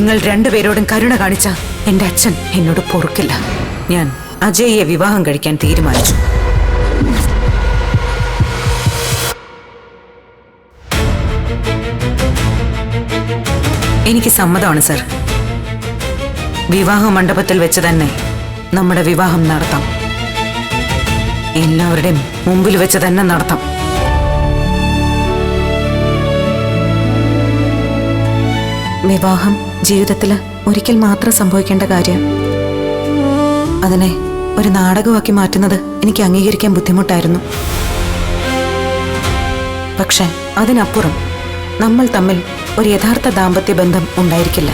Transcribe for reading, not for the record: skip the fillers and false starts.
നിങ്ങൾ രണ്ടുപേരോടും കരുണ കാണിച്ച എന്റെ അച്ഛൻ എന്നോട് പൊറുക്കില്ല. ഞാൻ അജയ്യെ വിവാഹം കഴിക്കാൻ തീരുമാനിച്ചു. എനിക്ക് സമ്മതമാണ് സർ. വിവാഹ മണ്ഡപത്തിൽ വെച്ച് തന്നെ നമ്മുടെ വിവാഹം നടത്താം. എല്ലാവരുടെയും മുമ്പിൽ വെച്ച് തന്നെ നടത്താം. വിവാഹം ജീവിതത്തിൽ ഒരിക്കൽ മാത്രം സംഭവിക്കേണ്ട കാര്യം. അതിനെ ഒരു നാടകമാക്കി മാറ്റുന്നത് എനിക്ക് അംഗീകരിക്കാൻ ബുദ്ധിമുട്ടായിരുന്നു. പക്ഷെ അതിനപ്പുറം നമ്മൾ തമ്മിൽ ഒരു യഥാർത്ഥ ദാമ്പത്യ ബന്ധം ഉണ്ടായിരിക്കില്ല.